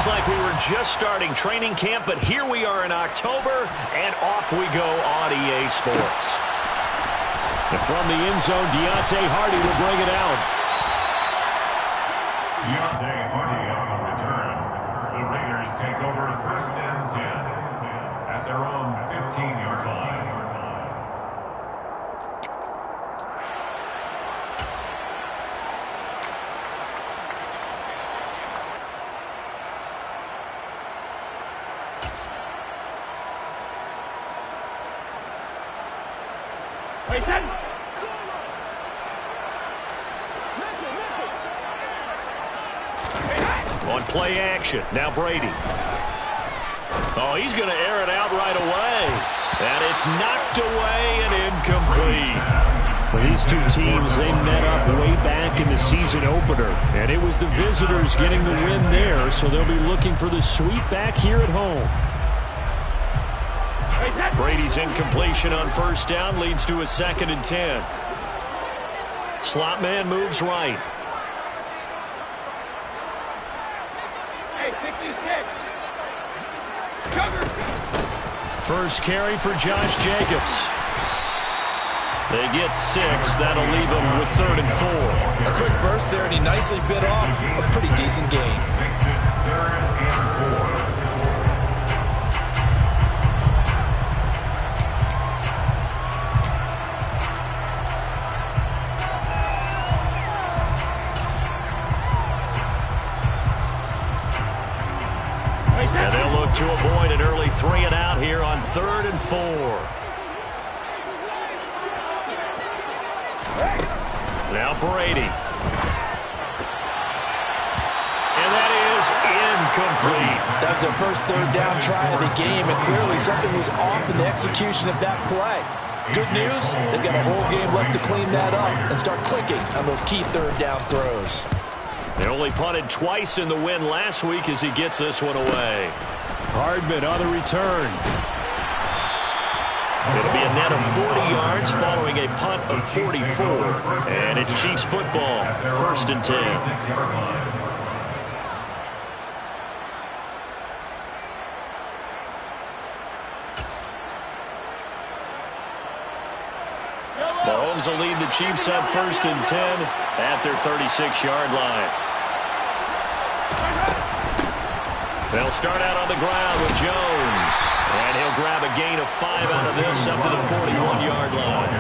like we were just starting training camp, but here we are in October, and off we go on EA Sports. And from the end zone, Deontay Hardy will bring it out. Deontay Hardy on the return. The Raiders take over 1st and 10 at their own 15-yard line. On play action, now Brady. Oh, he's going to air it out right away. And it's knocked away and incomplete. Well, these two teams, they met up way back in the season opener. And it was the visitors getting the win there, so they'll be looking for the sweep back here at home. Brady's incompletion on 1st down leads to a 2nd and 10. Slot man moves right. First carry for Josh Jacobs. They get 6. That'll leave them with 3rd and 4. A quick burst there, and he nicely bit off a pretty decent gain. Makes it 3rd and 4. And they'll look to avoid an early 3 and out here on 3rd and 4. Now Brady. And that is incomplete. That was their first 3rd down try of the game, and clearly something was off in the execution of that play. Good news, they've got a whole game left to clean that up and start clicking on those key 3rd down throws. They only punted twice in the win last week as he gets this one away. Hardman on the return. It'll be a net of 40 yards following a punt of 44. And it's Chiefs football, 1st and 10. Mahomes will lead the Chiefs up 1st and 10 at their 36-yard line. They'll start out on the ground with Jones. And he'll grab a gain of 5 out of this up to the 41-yard line.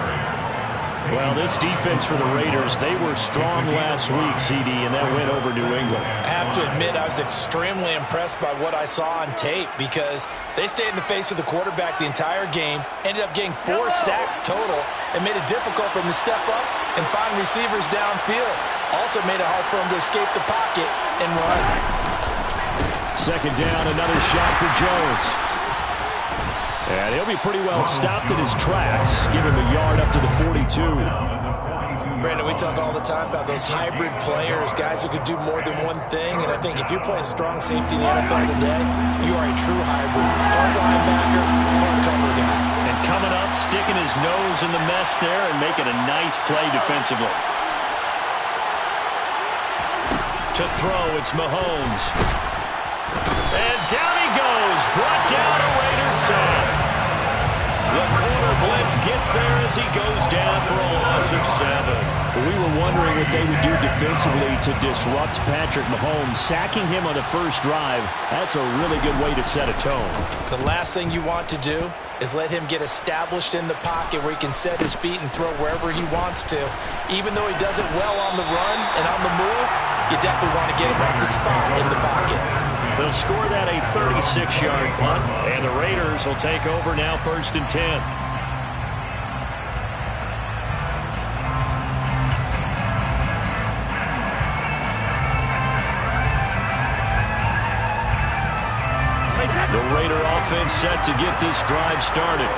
Well, this defense for the Raiders, they were strong last week, CD, and that went over New England. I have to admit, I was extremely impressed by what I saw on tape because they stayed in the face of the quarterback the entire game, ended up getting 4 sacks total, and made it difficult for him to step up and find receivers downfield. Also made it hard for him to escape the pocket and run. 2nd down, another shot for Jones. And he'll be pretty well stopped in his tracks. Give him a yard up to the 42. Brandon, we talk all the time about those hybrid players, guys who could do more than one thing. And I think if you're playing strong safety in the NFL today, you are a true hybrid. Hard linebacker, hard cover guy. And coming up, sticking his nose in the mess there and making a nice play defensively. To throw, it's Mahomes. And down he goes. Brought down a Raiders sack. The corner blitz gets there as he goes down for a loss of 7. We were wondering what they would do defensively to disrupt Patrick Mahomes. Sacking him on the first drive, that's a really good way to set a tone. The last thing you want to do is let him get established in the pocket where he can set his feet and throw wherever he wants to. Even though he does it well on the run and on the move, you definitely want to get him at the spot in the pocket. They'll score that a 36-yard punt, and the Raiders will take over now 1st and 10. The Raider offense set to get this drive started.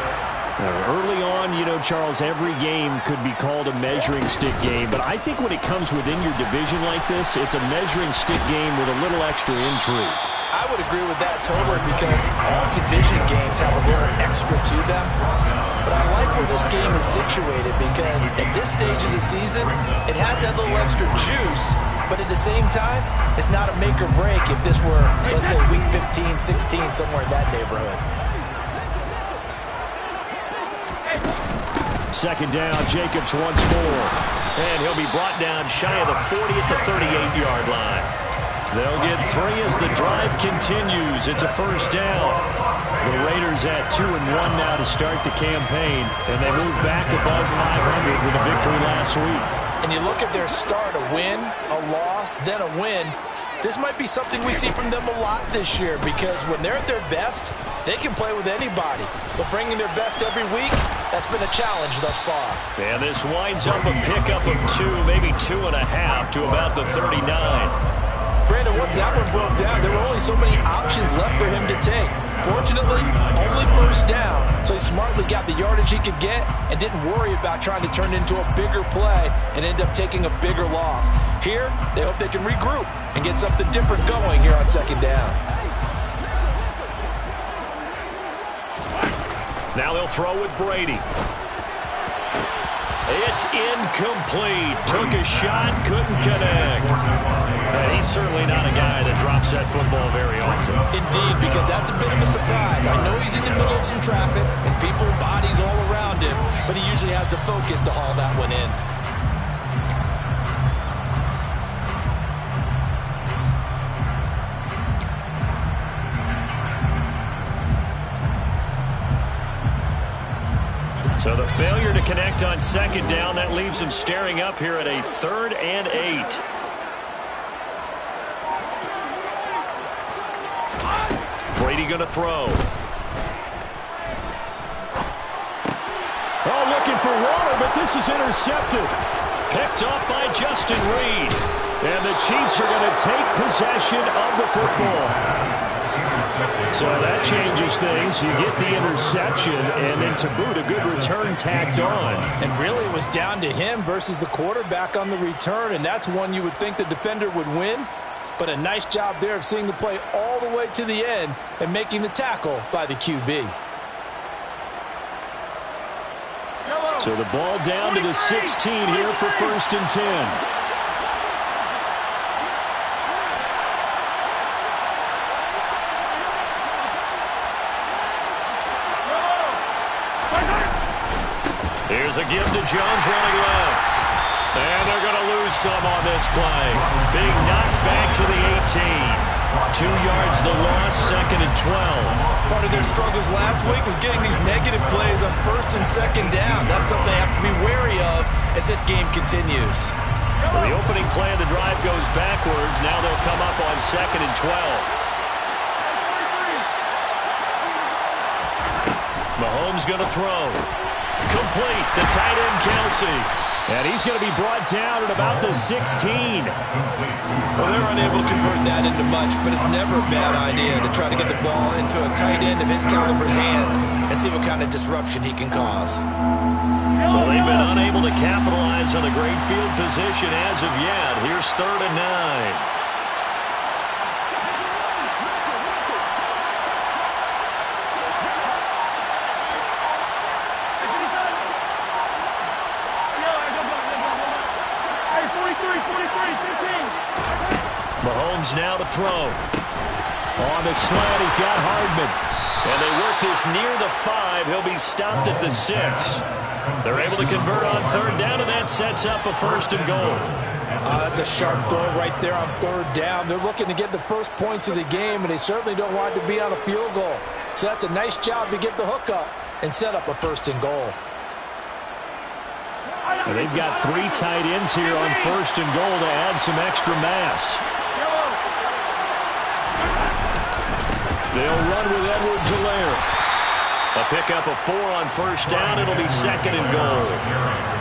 Early on, you know, Charles, every game could be called a measuring stick game. But I think when it comes within your division like this, it's a measuring stick game with a little extra intrigue. I would agree with that totally because all division games have a little extra to them. But I like where this game is situated because at this stage of the season, it has that little extra juice, but at the same time, it's not a make or break if this were, let's say, week 15, 16, somewhere in that neighborhood. Second down, Jacobs once more. And he'll be brought down shy of the 40 at the 38-yard line. They'll get 3 as the drive continues. It's a first down. The Raiders at 2-1 now to start the campaign, and they move back above 500 with a victory last week. And you look at their start, a win, a loss, then a win. This might be something we see from them a lot this year because when they're at their best, they can play with anybody. But bringing their best every week, that's been a challenge thus far. And this winds up a pickup of 2, maybe 2.5 to about the 39. Brandon, once that one broke down, there were only so many options left for him to take. Fortunately, only first down, so he smartly got the yardage he could get and didn't worry about trying to turn it into a bigger play and end up taking a bigger loss. Here, they hope they can regroup and get something different going here on second down. Now they'll throw with Brady. It's incomplete. Took a shot, couldn't connect. And he's certainly not a guy that drops that football very often. Indeed, because that's a bit of a surprise. I know he's in the middle of some traffic and people, bodies all around him, but he usually has the focus to haul that one in. So the failure to connect on second down, that leaves him staring up here at a 3rd and 8. Brady going to throw. Oh, looking for water, but this is intercepted. Picked up by Justin Reed. And the Chiefs are going to take possession of the football. So that changes things. You get the interception, and then to boot, a good return tacked on. And really, it was down to him versus the quarterback on the return, and that's one you would think the defender would win. But a nice job there of seeing the play all the way to the end and making the tackle by the QB. So the ball down to the 16 here for 1st and 10. Here's a give to Jones running left. And they're going to lose some on this play. Being knocked back to the 18. 2 yards the loss, 2nd and 12. Part of their struggles last week was getting these negative plays on 1st and 2nd down. That's something they have to be wary of as this game continues. So the opening play of the drive goes backwards. Now they'll come up on 2nd and 12. Mahomes going to throw. Complete, the tight end Kelsey. And he's going to be brought down at about the 16. Well, they're unable to convert that into much, but it's never a bad idea to try to get the ball into a tight end of his caliber's hands and see what kind of disruption he can cause. So they've been unable to capitalize on the great field position as of yet. Here's 3rd and 9. Mahomes now to throw. On the slant, he's got Hardman. And they work this near the 5. He'll be stopped at the 6. They're able to convert on 3rd down, and that sets up a 1st and goal. That's a sharp throw right there on 3rd down. They're looking to get the first points of the game, and they certainly don't want it to be on a field goal. So that's a nice job to get the hook up and set up a 1st and goal. Well, they've got 3 tight ends here on 1st and goal to add some extra mass. They'll run with Edwards-Helaire. A pickup of 4 on 1st down. It'll be 2nd and goal.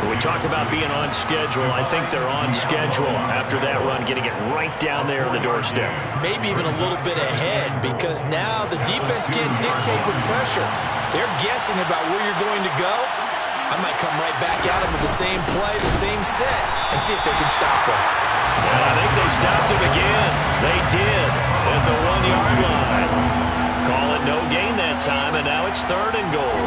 When we talk about being on schedule, I think they're on schedule after that run, getting it right down there on the doorstep. Maybe even a little bit ahead because now the defense can't dictate with pressure. They're guessing about where you're going to go. I might come right back at him with the same play, the same set, and see if they can stop him. And I think they stopped him again. They did at the 1-yard line. Call it no gain that time, and now it's 3rd and goal.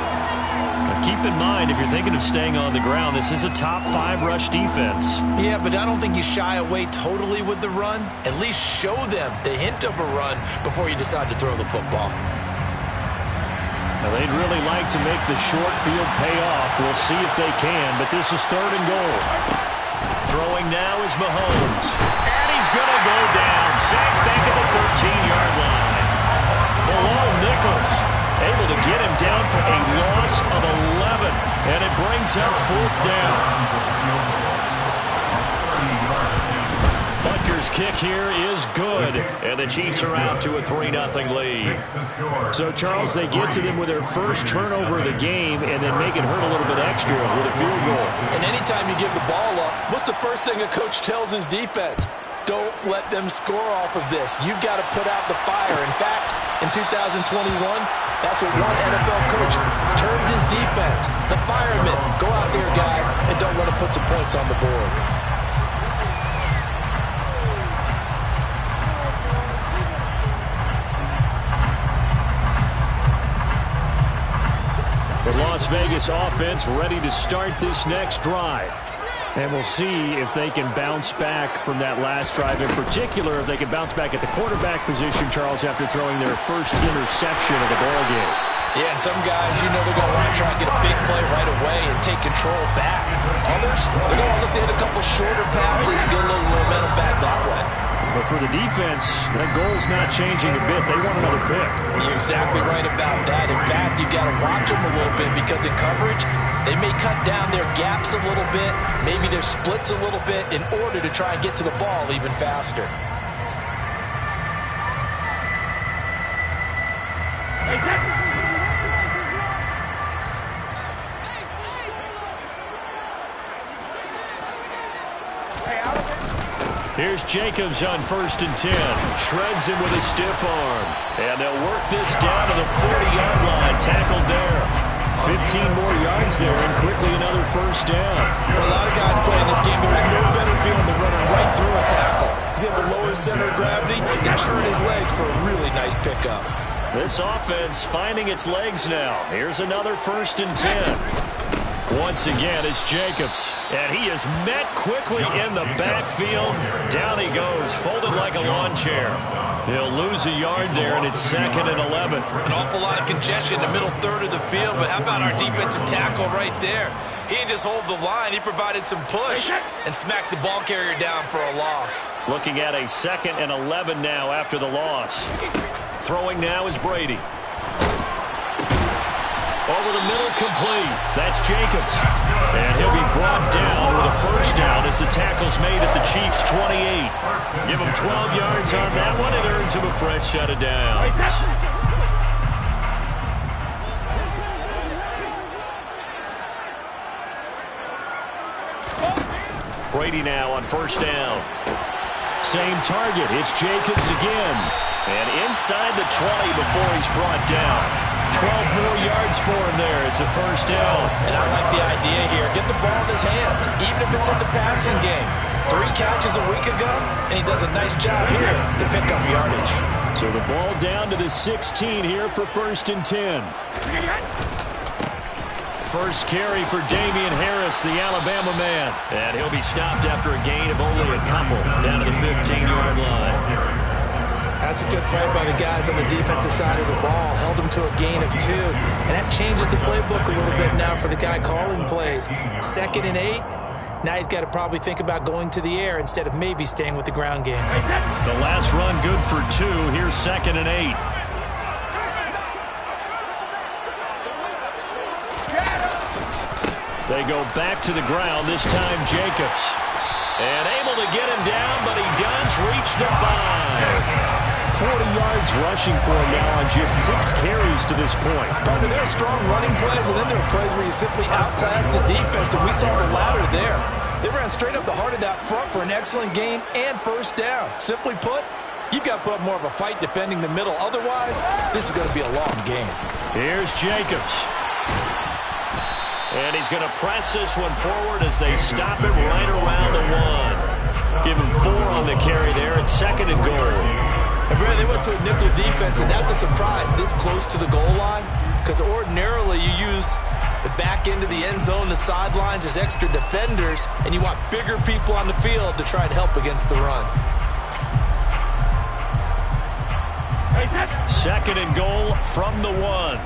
Now keep in mind, if you're thinking of staying on the ground, this is a top 5 rush defense. Yeah, but I don't think you shy away totally with the run. At least show them the hint of a run before you decide to throw the football. Now, they'd really like to make the short field pay off. We'll see if they can, but this is 3rd and goal. Throwing now is Mahomes. And he's going to go down. Sacked back at the 13-yard line. Below Nichols. Able to get him down for a loss of 11. And it brings up 4th down. Butker's kick here is good. And the Chiefs are out to a 3-0 lead. So, Charles, they get to them with their first turnover of the game and then make it hurt a little bit extra with a field goal. And anytime you give the ball up, what's the first thing a coach tells his defense? Don't let them score off of this. You've got to put out the fire. In fact, in 2021, that's what one NFL coach termed his defense. The firemen. Go out there, guys, and don't let them put some points on the board. The Las Vegas offense ready to start this next drive. And we'll see if they can bounce back from that last drive. In particular, if they can bounce back at the quarterback position, Charles, after throwing their first interception of the ball game. Yeah, and some guys, you know they're going to want to try and get a big play right away and take control back. Others, they're going to look to hit a couple shorter passes, get a little momentum back that way. But for the defense, that goal's not changing a bit. They want another pick. You're exactly right about that. In fact, you've got to watch them a little bit because in coverage, they may cut down their gaps a little bit, maybe their splits a little bit in order to try and get to the ball even faster. Here's Jacobs on 1st and 10. Shreds him with a stiff arm. And they'll work this down to the 40-yard line. Tackled there. 15 more yards there and quickly another first down. For a lot of guys playing this game, there's no better feeling than running right through a tackle. He's able to lower his center of gravity and turn his legs for a really nice pickup. This offense finding its legs now. Here's another 1st and 10. Once again, it's Jacobs. And he is met quickly in the backfield. Down he goes, folded like a lawn chair. He'll lose a yard there, and it's 2nd and 11. An awful lot of congestion in the middle third of the field, but how about our defensive tackle right there? He didn't just hold the line. He provided some push and smacked the ball carrier down for a loss. Looking at a 2nd and 11 now after the loss. Throwing now is Brady. Over the middle, complete. That's Jacobs. And he'll be brought down with a first down as the tackle's made at the Chiefs' 28. Give him 12 yards on that one. It earns him a fresh set of downs. Brady now on 1st down. Same target. It's Jacobs again. And inside the 20 before he's brought down. 12 more yards for him there. It's a first down. And I like the idea here. Get the ball in his hands, even if it's in the passing game. 3 catches a week ago, and he does a nice job here to pick up yardage. So the ball down to the 16 here for 1st and 10. First carry for Damian Harris, the Alabama man. And he'll be stopped after a gain of only a couple down to the 15-yard line. That's a good play by the guys on the defensive side of the ball. Held him to a gain of 2. And that changes the playbook a little bit now for the guy calling plays. 2nd and 8. Now he's got to probably think about going to the air instead of maybe staying with the ground game. The last run good for 2. Here's 2nd and 8. They go back to the ground, this time Jacobs. And able to get him down, but he does reach the 5. 40 yards rushing for him now on just 6 carries to this point. I mean, there are strong running plays, and then there are plays where you simply outclass the defense, and we saw the latter there. They ran straight up the heart of that front for an excellent gain and first down. Simply put, you've got to put up more of a fight defending the middle. Otherwise, this is going to be a long game. Here's Jacobs. And he's going to press this one forward as they stop him right around the 1. Give him 4 on the carry there at 2nd and goal. And Brad, they went to a nickel defense, and that's a surprise this close to the goal line. because ordinarily you use the back end of the end zone, the sidelines as extra defenders, and you want bigger people on the field to try and help against the run. Second and goal from the 1.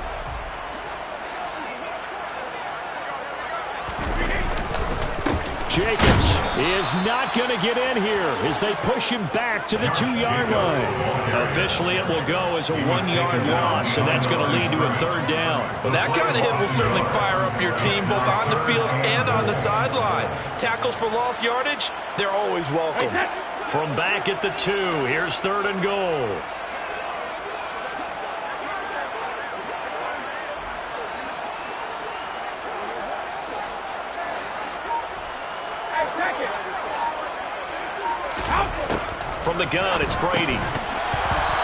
Jacobs is not going to get in here as they push him back to the 2-yard line. Officially, it will go as a 1-yard loss, and that's going to lead to a third down. Well, that kind of hit will certainly fire up your team both on the field and on the sideline. Tackles for lost yardage, they're always welcome. From back at the 2, here's third and goal. From the gun, it's Brady.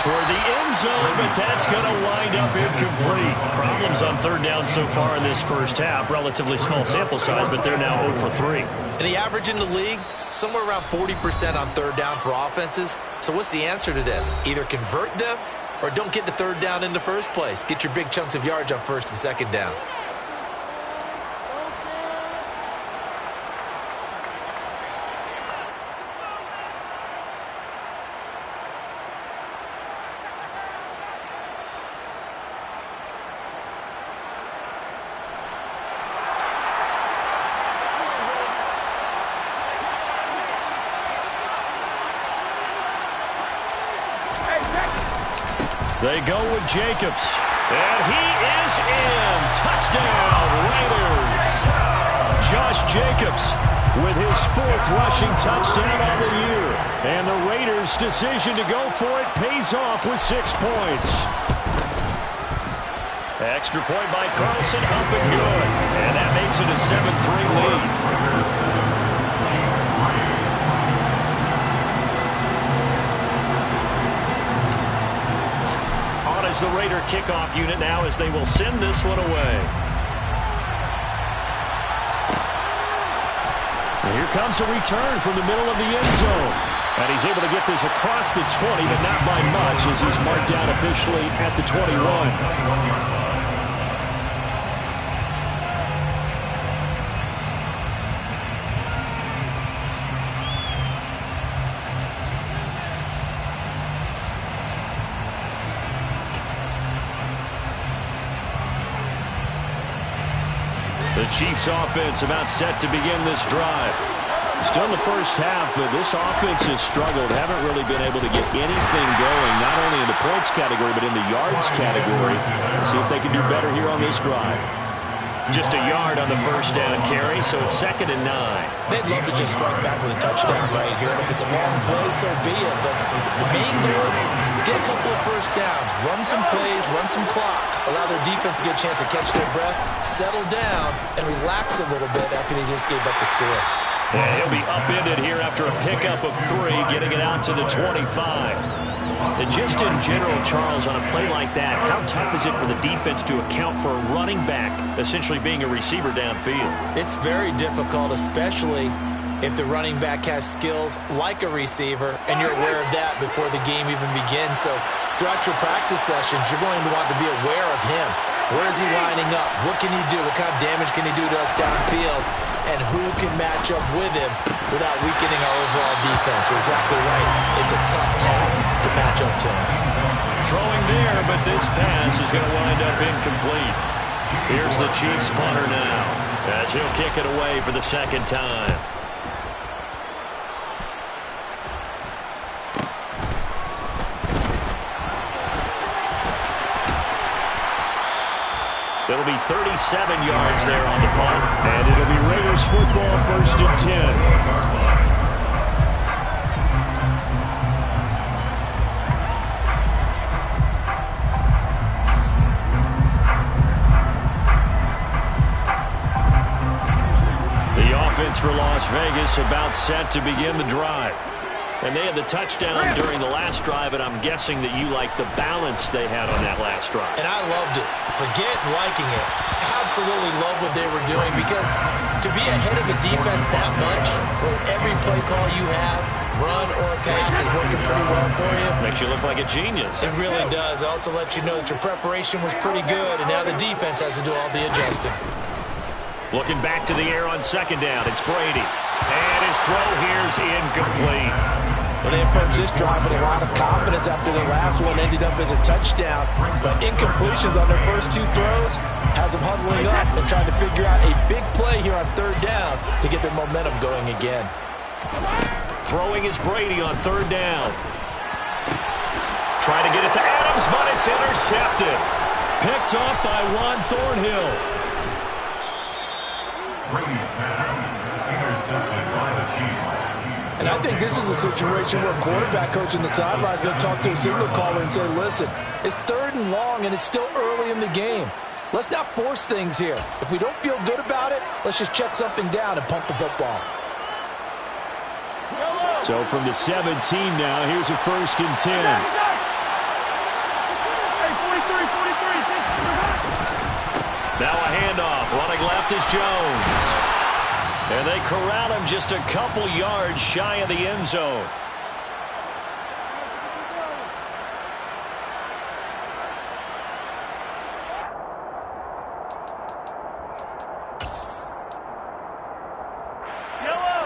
Toward the end zone, but that's going to wind up incomplete. Problems on third down so far in this first half. Relatively small sample size, but they're now 0 for 3. And the average in the league, somewhere around 40% on third down for offenses. So what's the answer to this? Either convert them or don't get the third down in the first place. Get your big chunks of yards on first and second down. They go with Jacobs, and he is in. Touchdown, Raiders. Josh Jacobs with his 4th rushing touchdown on the year. And the Raiders' decision to go for it pays off with 6 points. Extra point by Carlson, up and good. And that makes it a 7-3 lead. As the Raider kickoff unit now as they will send this one away. And here comes a return from the middle of the end zone. And he's able to get this across the 20, but not by much as he's marked down officially at the 21. The Chiefs offense about set to begin this drive. Still in the first half, but this offense has struggled. Haven't really been able to get anything going, not only in the points category, but in the yards category. Let's see if they can do better here on this drive. Just a yard on the first down carry, so it's 2nd and 9. They'd love to just strike back with a touchdown right here, and if it's a long play, so be it. But the main goal, get a couple of first downs, run some plays, run some clock, allow their defense to get a chance to catch their breath, settle down, and relax a little bit after they just gave up the score. And he'll be upended here after a pickup of 3, getting it out to the 25. And just in general, Charles, on a play like that, how tough is it for the defense to account for a running back essentially being a receiver downfield? It's very difficult, especially if the running back has skills like a receiver, and you're aware of that before the game even begins. So throughout your practice sessions, you're going to want to be aware of him. Where is he lining up? What can he do? What kind of damage can he do to us downfield? And who can match up with him without weakening our overall defense? You're exactly right. It's a tough task to match up to him. Throwing there, but this pass is going to wind up incomplete. Here's the Chiefs punter now as he'll kick it away for the 2nd time. It'll be 37 yards there on the punt, and it'll be Raiders football, 1st and 10. The offense for Las Vegas about set to begin the drive. And they had the touchdown during the last drive, and I'm guessing that you like the balance they had on that last drive. And I loved it. Forget liking it. Absolutely love what they were doing, because to be ahead of a defense that much, where every play call you have, run or pass, is working pretty well for you. Makes you look like a genius. It really does. It also lets you know that your preparation was pretty good, and now the defense has to do all the adjusting. Looking back to the air on second down, it's Brady. And his throw here's incomplete. Well, they approached this drive with a lot of confidence after the last one ended up as a touchdown. But incompletions on their first two throws has them huddling up and trying to figure out a big play here on third down to get their momentum going again. Throwing is Brady on third down. Trying to get it to Adams, but it's intercepted. Picked off by Juan Thornhill. Brady's pass intercepted by the Chiefs. And I think this is a situation where quarterback coach in the sideline is going to talk to a signal caller and say, listen, it's third and long and it's still early in the game. Let's not force things here. If we don't feel good about it, let's just check something down and pump the football. So from the 17 now, here's a 1st and 10. Now a handoff. Running left is Jones. And they corral him just a couple yards shy of the end zone.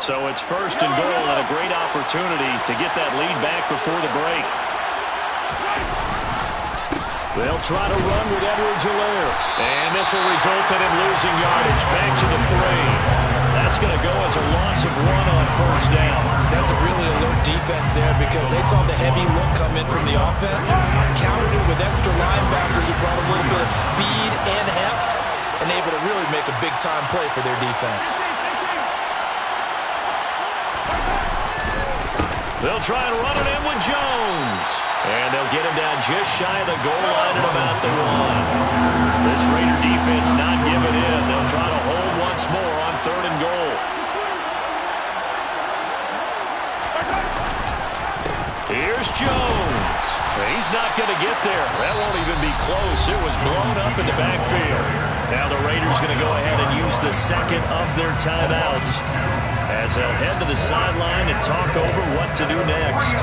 So it's 1st and goal and a great opportunity to get that lead back before the break. They'll try to run with Edwards-Helaire. And this will result in him losing yardage. Back to the 3. That's going to go as a loss of 1 on 1st down. That's a really alert defense there because they saw the heavy look come in from the offense, countered it with extra linebackers who brought a little bit of speed and heft, and able to really make a big-time play for their defense. They'll try and run it in with Jones. And they'll get him down just shy of the goal line at about the 1. This Raider defense not giving in. They'll try to hold once more on 3rd and goal. Here's Jones. He's not going to get there. That won't even be close. It was blown up in the backfield. Now the Raiders going to go ahead and use the second of their timeouts as they'll head to the sideline and talk over what to do next.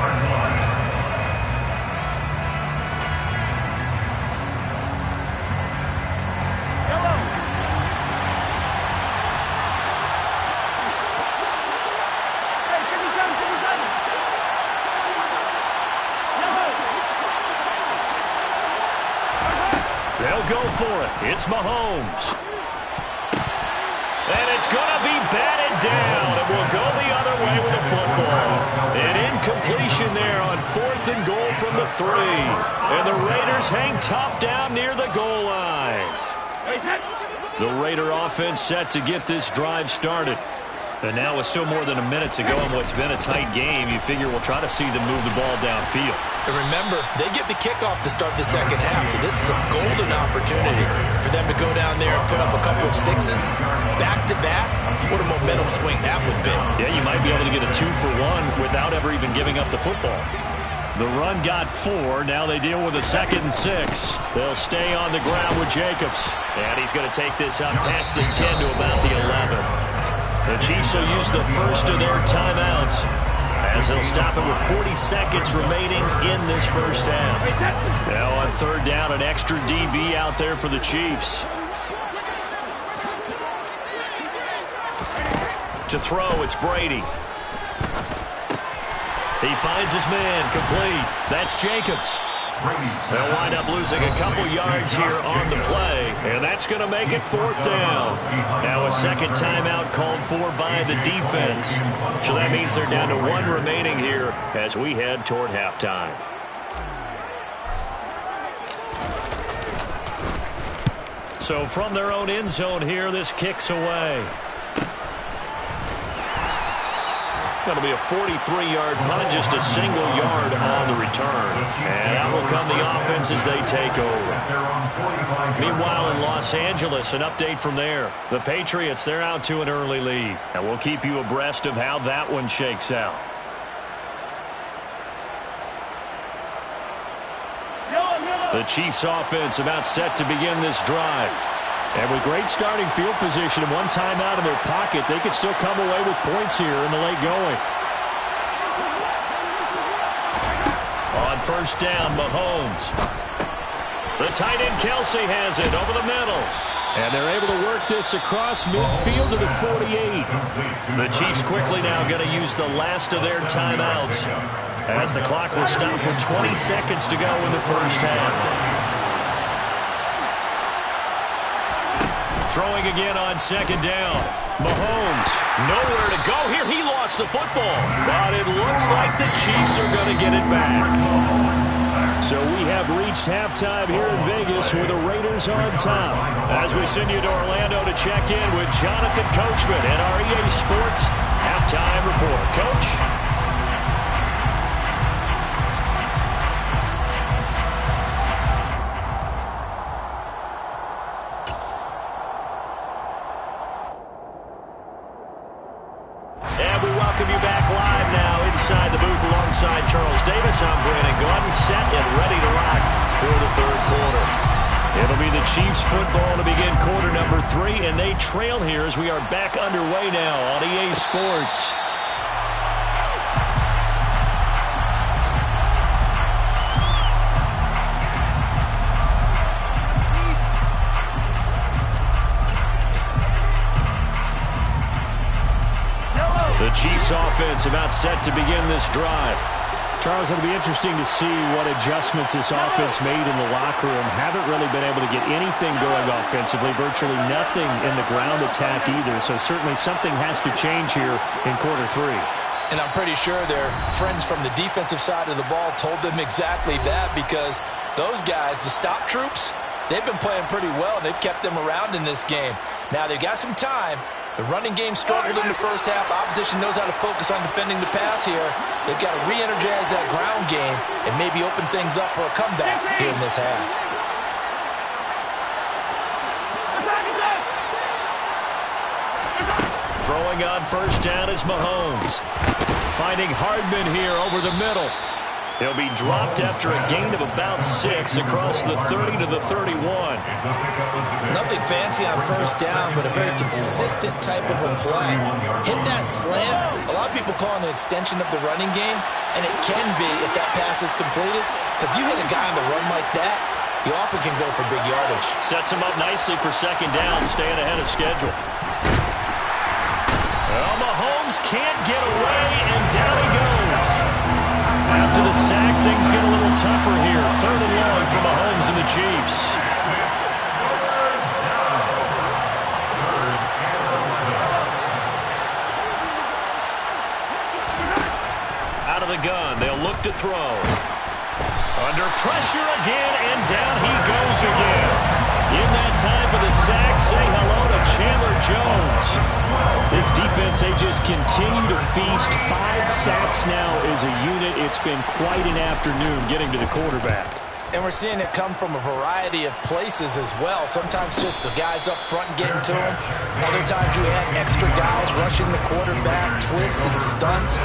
They'll go for it. It's Mahomes. And it's going to be batted down. It will go the other way with the football. An incompletion there on 4th and goal from the 3. And the Raiders hang tough down near the goal line. The Raider offense set to get this drive started. And now with still more than a minute to go in what's been a tight game, you figure we'll try to see them move the ball downfield. And remember, they get the kickoff to start the second half, so this is a golden opportunity for them to go down there and put up a couple of sixes back-to-back. What a momentum swing that would be. Yeah, you might be able to get a 2-for-1 without ever even giving up the football. The run got 4. Now they deal with a 2nd and 6. They'll stay on the ground with Jacobs. And he's going to take this up past the 10 to about the 11. The Chiefs will use the first of their timeouts as they'll stop it with 40 seconds remaining in this first half. Now on 3rd down, an extra DB out there for the Chiefs. To throw, it's Brady. He finds his man, complete. That's Jacobs. They'll wind up losing a couple yards here on the play, and that's going to make it 4th down. Now a second timeout called for by the defense. So that means they're down to 1 remaining here as we head toward halftime. So from their own end zone here, this kicks away. That'll be a 43-yard punt, just a single yard on the return. And out will come the offense as they take over. Meanwhile, in Los Angeles, an update from there. The Patriots, they're out to an early lead. And we'll keep you abreast of how that one shakes out. The Chiefs offense about set to begin this drive. And with great starting field position and one timeout in their pocket, they could still come away with points here in the late going. first down, Mahomes. The tight end Kelsey has it over the middle. And they're able to work this across midfield to the 48. The Chiefs quickly now going to use the last of their timeouts, as the clock will stop with 20 seconds to go in the first half. Throwing again on second down. Mahomes, nowhere to go here. He lost the football, but it looks like the Chiefs are going to get it back. So we have reached halftime here in Vegas with the Raiders on top. As we send you to Orlando to check in with Jonathan Coachman and our EA Sports halftime report. Coach? And we welcome you back live now inside the booth alongside Charles Davis. I'm Brandon Gordon, set and ready to rock for the third quarter. It'll be the Chiefs football to begin quarter number 3, and they trail here as we are back underway now on EA Sports. The Chiefs offense about set to begin this drive. Charles, it'll be interesting to see what adjustments this offense made in the locker room. Haven't really been able to get anything going offensively, virtually nothing in the ground attack either. So certainly something has to change here in quarter 3. And I'm pretty sure their friends from the defensive side of the ball told them exactly that, because those guys, the stop troops, they've been playing pretty well. They've kept them around in this game. Now they've got some time. The running game struggled in the first half. Opposition knows how to focus on defending the pass here. They've got to re-energize that ground game and maybe open things up for a comeback here in this half. Throwing on first down is Mahomes. Finding Hardman here over the middle. He'll be dropped after a gain of about 6 across the 30 to the 31. Nothing fancy on first down, but a very consistent type of a play. Hit that slant. A lot of people call it an extension of the running game, and it can be if that pass is completed, because you hit a guy on the run like that, he often can go for big yardage. Sets him up nicely for second down, staying ahead of schedule. Well, Mahomes can't get away, and down he goes. After the sack, things get a little tougher here. Third and long for Mahomes and the Chiefs. Out of the gun, they'll look to throw. Under pressure again, and down he goes again. In that time for the sack, say hello to Chandler Jones. This defense, they just continue to feast. 5 sacks now as a unit. It's been quite an afternoon getting to the quarterback. And we're seeing it come from a variety of places as well. Sometimes just the guys up front getting to him. Other times you had extra guys rushing the quarterback, twists and stunts.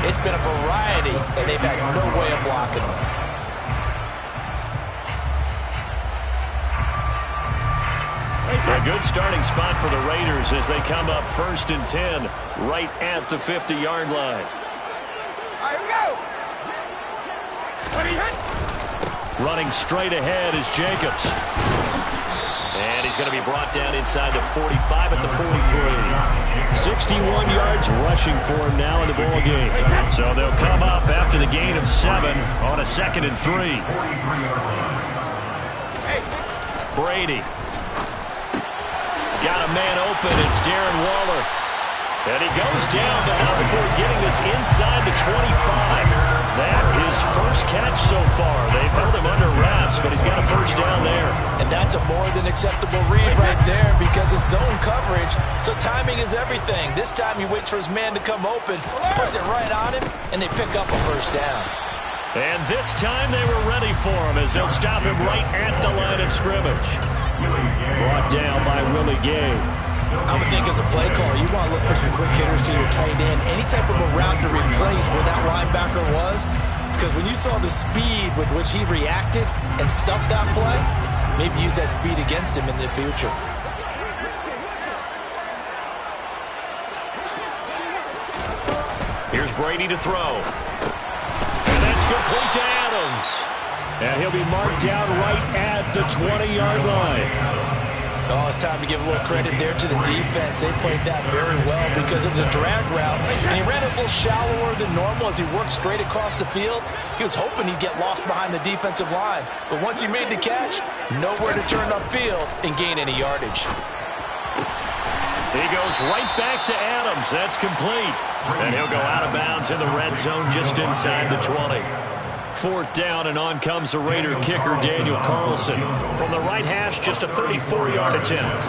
It's been a variety, and they've had no way of blocking them. A good starting spot for the Raiders as they come up 1st and 10 right at the 50-yard line. All right, here we go. Running straight ahead is Jacobs. And he's going to be brought down inside the 45 at the 43. 61 yards rushing for him now in the ball game. So they'll come up after the gain of 7 on a 2nd and 3. Brady. Got a man open. It's Darren Waller. And he goes down, but not before getting this inside the 25. That is first catch so far. They've held him under wraps, but he's got a first down there. And that's a more than acceptable read right there, because it's zone coverage, so timing is everything. This time he waits for his man to come open, puts it right on him, and they pick up a first down. And this time they were ready for him as they'll stop him right at the line of scrimmage. Brought down by Willie Gay. I would think as a play caller, you want to look for some quick hitters to your tight end. Any type of a route to replace where that linebacker was. Because when you saw the speed with which he reacted and stuffed that play, maybe use that speed against him in the future. Here's Brady to throw. And that's complete to Adams. And he'll be marked down right at the 20-yard line. Oh, it's time to give a little credit there to the defense. They played that very well because it was a drag route, and he ran it a little shallower than normal as he worked straight across the field. He was hoping he'd get lost behind the defensive line, but once he made the catch, nowhere to turn upfield and gain any yardage. He goes right back to Adams. That's complete. And he'll go out of bounds in the red zone just inside the 20. 4th down, and on comes the Raider kicker, Daniel Carlson. From the right hash, just a 34-yard attempt.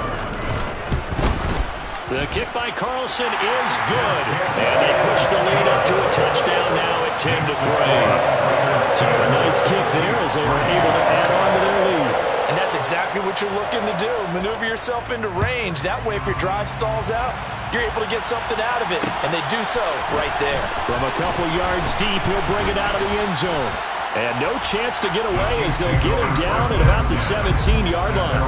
The kick by Carlson is good. And they push the lead up to a touchdown now at 10-3. So a nice kick there as they were able to add on to their lead. And that's exactly what you're looking to do. Maneuver yourself into range. That way, if your drive stalls out, you're able to get something out of it. And they do so right there. From a couple yards deep, he'll bring it out of the end zone. And no chance to get away as they'll get him down at about the 17-yard line.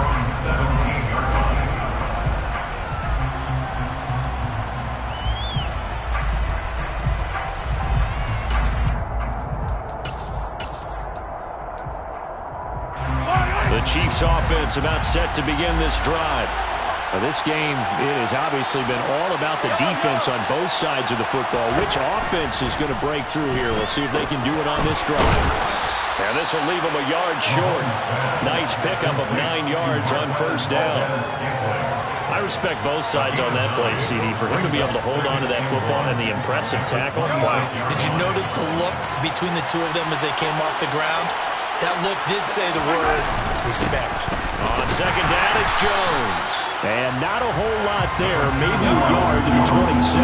The Chiefs offense about set to begin this drive. Now, this game, it has obviously been all about the defense on both sides of the football. Which offense is going to break through here? We'll see if they can do it on this drive. And this will leave them a yard short. Nice pickup of 9 yards on 1st down. I respect both sides on that play, CD. For him to be able to hold on to that football and the impressive tackle. Wow. Did you notice the look between the two of them as they came off the ground? That look did say the word respect. On 2nd down, it's Jones. And not a whole lot there. Maybe a yard to the 27.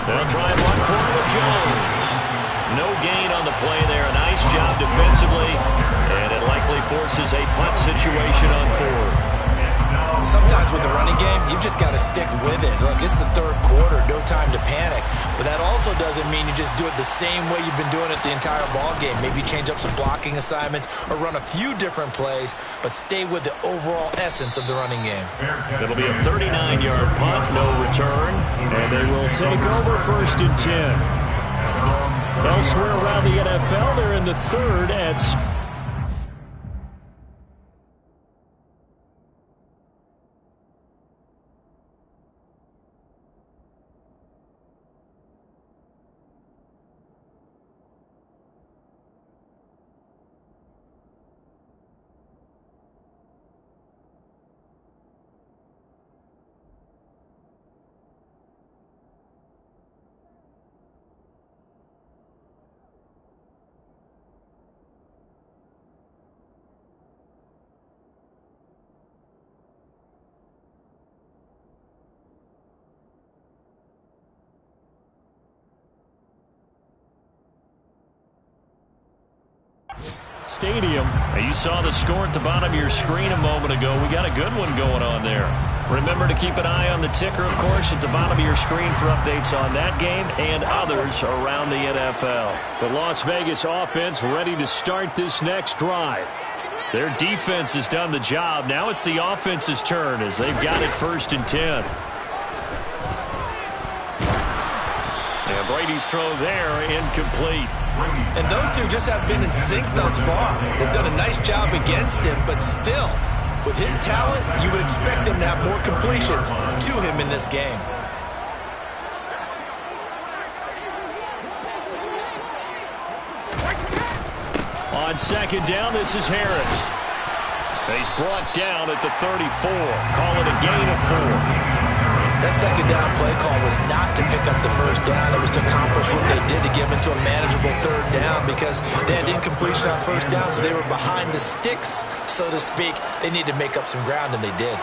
They'll try and run for it with Jones. No gain on the play there. A nice job defensively. And it likely forces a punt situation on 4th. Sometimes with the running game, you've just got to stick with it. Look, it's the 3rd quarter, no time to panic. But that also doesn't mean you just do it the same way you've been doing it the entire ball game. Maybe change up some blocking assignments or run a few different plays, but stay with the overall essence of the running game. It'll be a 39-yard punt, no return, and they will take over 1st and 10. Elsewhere around the NFL, they're in the 3rd at... Stadium. You saw the score at the bottom of your screen a moment ago. We got a good one going on there. Remember to keep an eye on the ticker, of course, at the bottom of your screen for updates on that game and others around the NFL. The Las Vegas offense ready to start this next drive. Their defense has done the job. Now it's the offense's turn as they've got it 1st and 10. And Brady's throw there, incomplete. And those two just have been in sync thus far. They've done a nice job against him, but still, with his talent, you would expect him to have more completions to him in this game. On 2nd down, this is Harris. He's brought down at the 34. Call it a gain of 4. That 2nd down play call was not to pick up the 1st down. It was to accomplish what they did to get them into a manageable 3rd down because they had incompletion on 1st down, so they were behind the sticks, so to speak. They needed to make up some ground, and they did.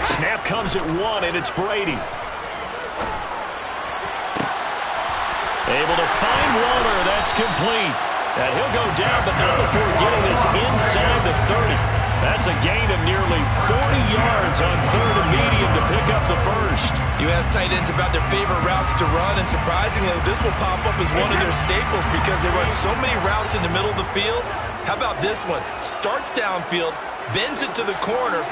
Snap comes at 1, and it's Brady. Able to find Waller. That's complete. And he'll go down, but not before getting this inside the 30. That's a gain of nearly 40 yards on 3rd and medium to pick up the first. You ask tight ends about their favorite routes to run, and surprisingly, this will pop up as one of their staples because they run so many routes in the middle of the field. How about this one? Starts downfield, bends it to the corner,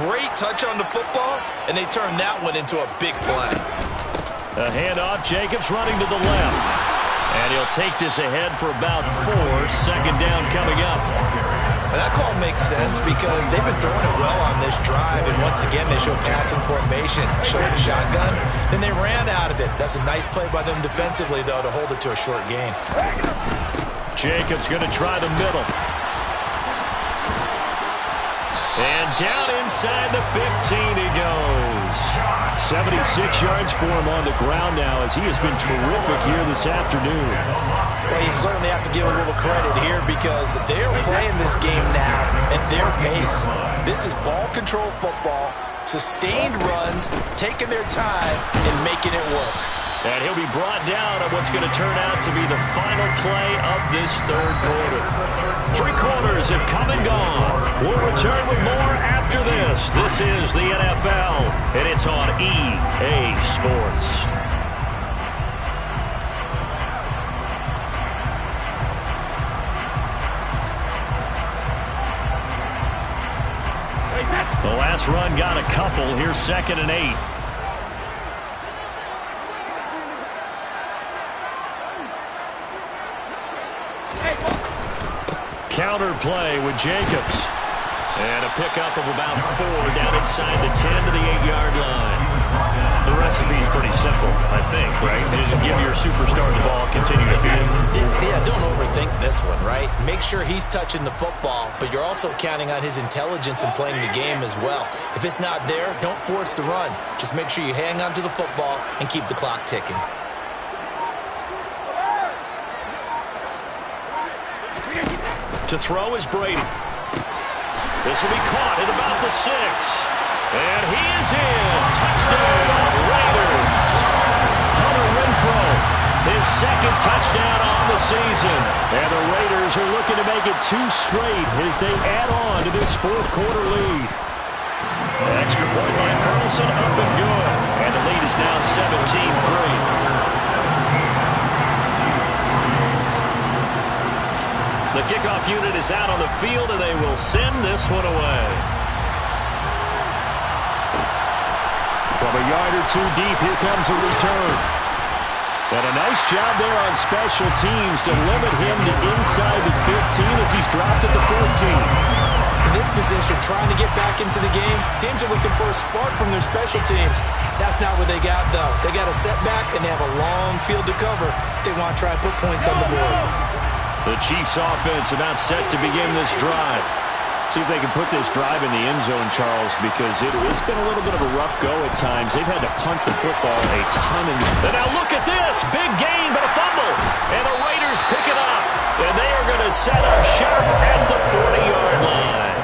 great touch on the football, and they turn that one into a big play. A handoff, Jacobs running to the left. And he'll take this ahead for about 4. 2nd down coming up. And that call makes sense because they've been throwing it well on this drive, and once again they show passing formation, showing shotgun. Then they ran out of it. That's a nice play by them defensively, though, to hold it to a short gain. Jacobs going to try the middle. And down inside the 15 he goes. 76 yards for him on the ground now as he has been terrific here this afternoon. Well, you certainly have to give a little credit here because they're playing this game now at their pace. This is ball control football, sustained runs, taking their time and making it work. And he'll be brought down on what's going to turn out to be the final play of this 3rd quarter. 3 quarters have come and gone. We'll return with more after this. This is the NFL, and it's on EA Sports. The last run got a couple. Here's 2nd and 8. Counter play with Jacobs. And a pickup of about 4 down inside the 10 to the 8-yard line. The recipe's pretty simple, I think, right? Just give your superstar the ball, continue to feed him. Yeah, don't overthink this one, right? Make sure he's touching the football, but you're also counting on his intelligence in playing the game as well. If it's not there, don't force the run. Just make sure you hang on to the football and keep the clock ticking. To throw is Brady. This will be caught at about the 6. And he is in. Touchdown, Raiders. Hunter Renfrow, his 2nd touchdown on the season. And the Raiders are looking to make it 2 straight as they add on to this 4th quarter lead. Extra point by Carlson, up and good. And the lead is now 17-3. The kickoff unit is out on the field, and they will send this one away. From a yard or 2 deep, here comes a return. And a nice job there on special teams to limit him to inside the 15 as he's dropped at the 14. In this position, trying to get back into the game, teams are looking for a spark from their special teams. That's not what they got, though. They got a setback, and they have a long field to cover if they want to try and put points on the board. The Chiefs offense about set to begin this drive. See if they can put this drive in the end zone, Charles, because it's been a little bit of a rough go at times. They've had to punt the football a ton. And now look at this. Big gain, but a fumble. And the Raiders pick it up. And they are going to set up shop at the 40-yard line.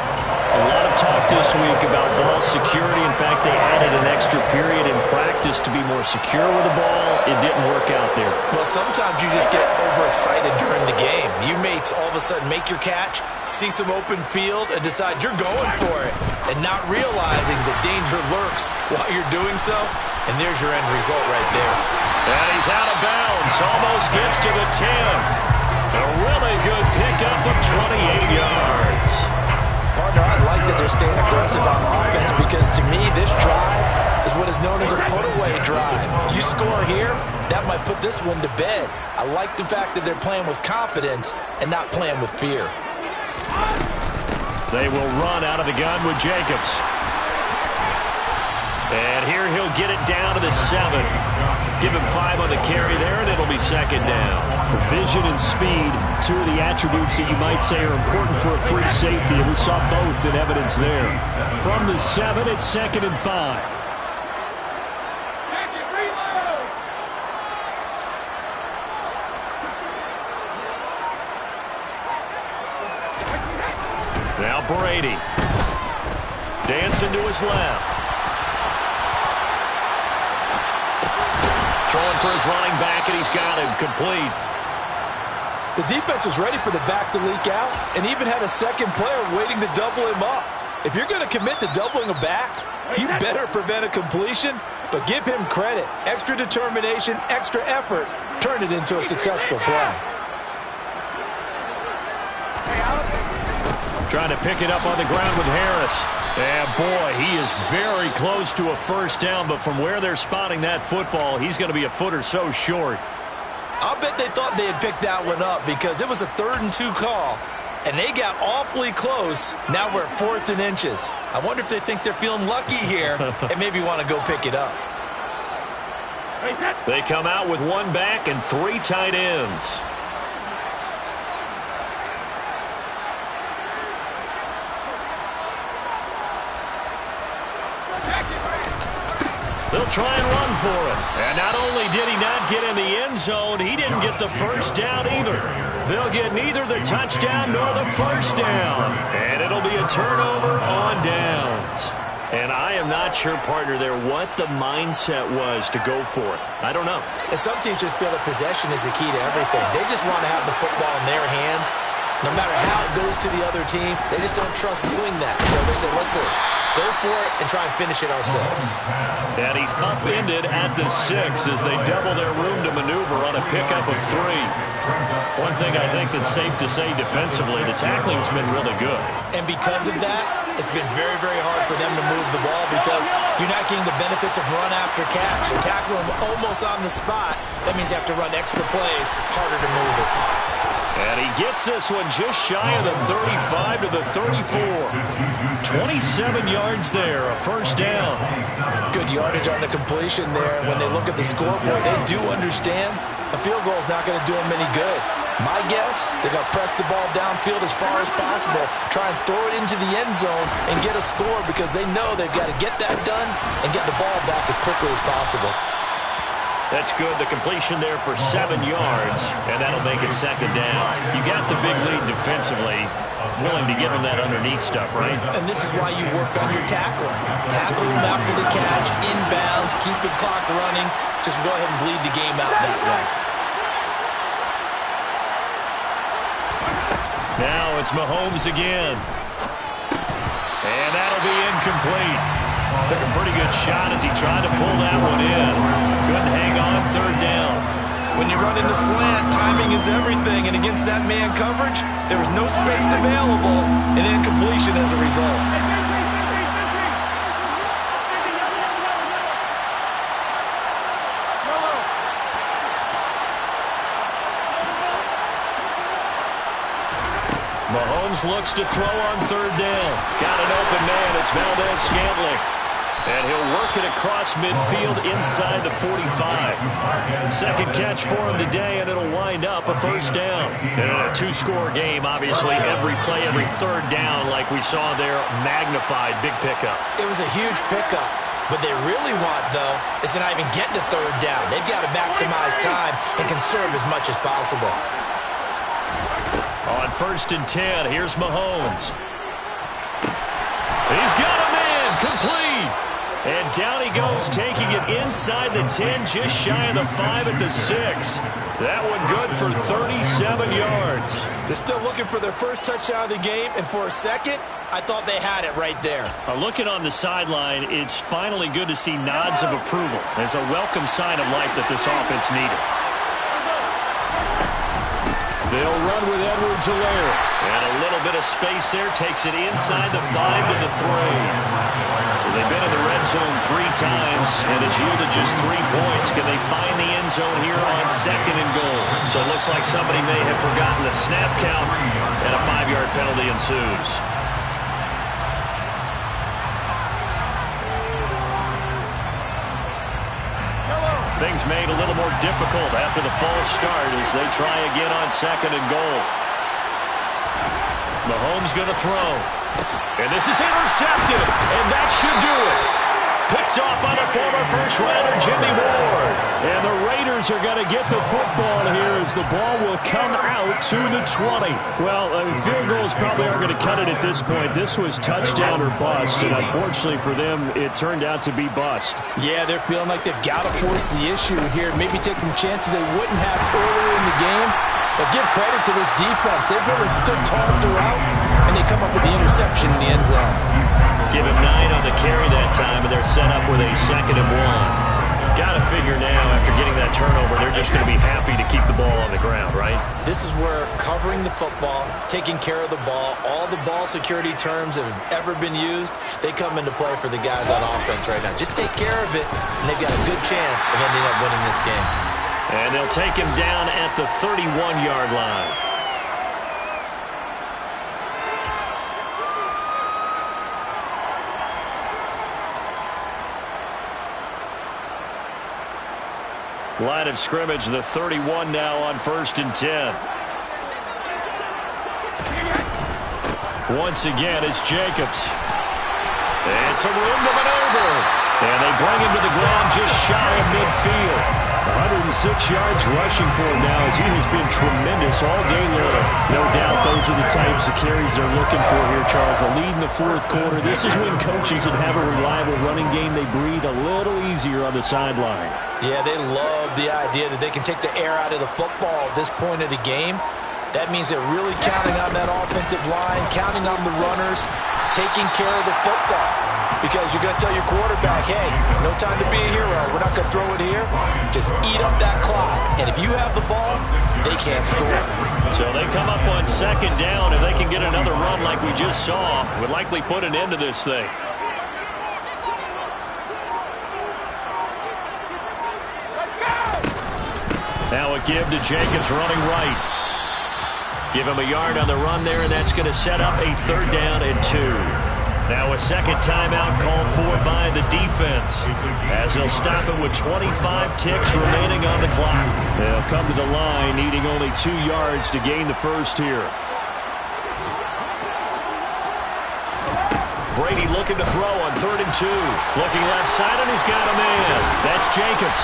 A lot of talk this week about ball security. In fact, they added an extra period in practice to be more secure with the ball. It didn't work out there. Well, sometimes you just get overexcited during the game. You may all of a sudden make your catch, see some open field, and decide you're going for it, and not realizing that danger lurks while you're doing so, and there's your end result right there. And he's out of bounds. Almost gets to the 10. A really good pickup of 28 yards. Partner, I like that they're staying aggressive on offense because to me this drive is what is known as a put-away drive. You score here, that might put this one to bed. I like the fact that they're playing with confidence and not playing with fear. They will run out of the gun with Jacobs. And here he'll get it down to the 7. Give him 5 on the carry there, and it'll be 2nd down. Vision and speed, 2 of the attributes that you might say are important for a free safety, and we saw both in evidence there. From the 7, it's 2nd and 5. Now Brady. Dancing to his left. Throwing for his running back, and he's got him complete. The defense was ready for the back to leak out and even had a second player waiting to double him up. If you're going to commit to doubling a back, you better prevent a completion, but give him credit. Extra determination, extra effort, turned it into a successful play. Trying to pick it up on the ground with Harris. And boy, he is very close to a first down, but from where they're spotting that football, he's going to be a foot or so short. I'll bet they thought they had picked that one up because it was a 3rd and 2 call, and they got awfully close. Now we're at 4th and inches. I wonder if they think they're feeling lucky here and maybe want to go pick it up. They come out with 1 back and 3 tight ends. They'll try and run for it. And not only did he not get in the end zone, he didn't get the first down either. They'll get neither the touchdown nor the first down. And it'll be a turnover on downs. And I am not sure, partner, there what the mindset was to go for it. I don't know. And some teams just feel that possession is the key to everything. They just want to have the football in their hands. No matter how it goes to the other team, they just don't trust doing that. So they say, listen, go for it and try and finish it ourselves. And he's upended at the 6 as they double their room to maneuver on a pickup of 3. One thing I think that's safe to say defensively, the tackling's been really good. And because of that, it's been very, very hard for them to move the ball because you're not getting the benefits of run after catch. You're tackling them almost on the spot. That means you have to run extra plays, harder to move it. And he gets this one just shy of the 35 to the 34. 27 yards there, a first down. Good yardage on the completion there. When they look at the scoreboard, they do understand a field goal is not going to do them any good. My guess, they're going to press the ball downfield as far as possible, try and throw it into the end zone and get a score because they know they've got to get that done and get the ball back as quickly as possible. That's good. The completion there for 7 yards, and that'll make it second down. You got the big lead defensively, willing to give them that underneath stuff, right? And this is why you work on your tackling. Tackle them after the catch, inbounds, keep the clock running. Just go ahead and bleed the game out that way. Now it's Mahomes again. And that'll be incomplete. Took a pretty good shot as he tried to pull that one in. Couldn't hang on, third down. When you run into slant, timing is everything. And against that man coverage, there was no space available and incompletion as a result. Mahomes looks to throw on third down. Got an open man. It's Valdes-Scantling. And he'll work it across midfield inside the 45. Second catch for him today, and it'll wind up a first down. And in a 2-score game, obviously, every play, every third down, like we saw there, magnified, big pickup. It was a huge pickup. What they really want, though, is to not even get to third down. They've got to maximize time and conserve as much as possible. On 1st and 10, here's Mahomes. He's got a man, complete. And down he goes, taking it inside the 10, just shy of the 5 at the 6. That one good for 37 yards. They're still looking for their first touchdown of the game, and for a second, I thought they had it right there. Looking on the sideline, it's finally good to see nods of approval. It's a welcome sign of life that this offense needed. They'll run with Edwards-Helaire. And a little bit of space there takes it inside the 5 to the 3. So they've been in the red zone 3 times, and it's yielded just 3 points. Can they find the end zone here on 2nd and goal? So it looks like somebody may have forgotten the snap count, and a 5-yard penalty ensues. Things made a little more difficult after the false start as they try again on 2nd and goal. Mahomes going to throw. And this is intercepted. And that should do it. Picked off by the former first-rounder Jimmy Ward. And the Raiders are going to get the football here as the ball will come out to the 20. Well, field goals probably aren't going to cut it at this point. This was touchdown or bust, and unfortunately for them, it turned out to be bust. Yeah, they're feeling like they've got to force the issue here. Maybe take some chances they wouldn't have earlier in the game. But give credit to this defense. They've really stood tall throughout, and they come up with the interception in the end zone. Give him 9 on the carry that time, and they're set up with a 2nd and 1. Got to figure now, after getting that turnover, they're just going to be happy to keep the ball on the ground, right? This is where covering the football, taking care of the ball, all the ball security terms that have ever been used, they come into play for the guys on offense right now. Just take care of it, and they've got a good chance of ending up winning this game. And they'll take him down at the 31-yard line. Line of scrimmage, the 31 now on 1st and 10. Once again, it's Jacobs. And some room to maneuver. And they bring him to the ground just shy of midfield. 106 yards rushing for him now as he has been tremendous all day long. No doubt those are the types of carries they're looking for here, Charles. The lead in the 4th quarter. This is when coaches that have a reliable running game, they breathe a little easier on the sideline. Yeah, they love the idea that they can take the air out of the football at this point of the game. That means they're really counting on that offensive line, counting on the runners, taking care of the football. Because you're going to tell your quarterback, hey, no time to be a hero. We're not going to throw it here. Just eat up that clock. And if you have the ball, they can't score. So they come up on 2nd down. If they can get another run like we just saw, would likely put an end to this thing. Now a give to Jacobs running right. Give him a yard on the run there, and that's going to set up a 3rd down and 2. Now a 2nd timeout called for by the defense as they'll stop it with 25 ticks remaining on the clock. They'll come to the line needing only 2 yards to gain the 1st here. Brady looking to throw on 3rd and 2. Looking left side, and he's got a man. That's Jacobs.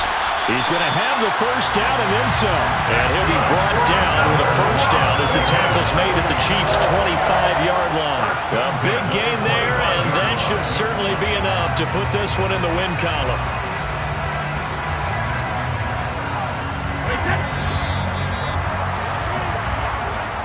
He's going to have the 1st down and then some. And he'll be brought down with a 1st down as the tackle's made at the Chiefs' 25-yard line. A big gain there, and that should certainly be enough to put this one in the win column.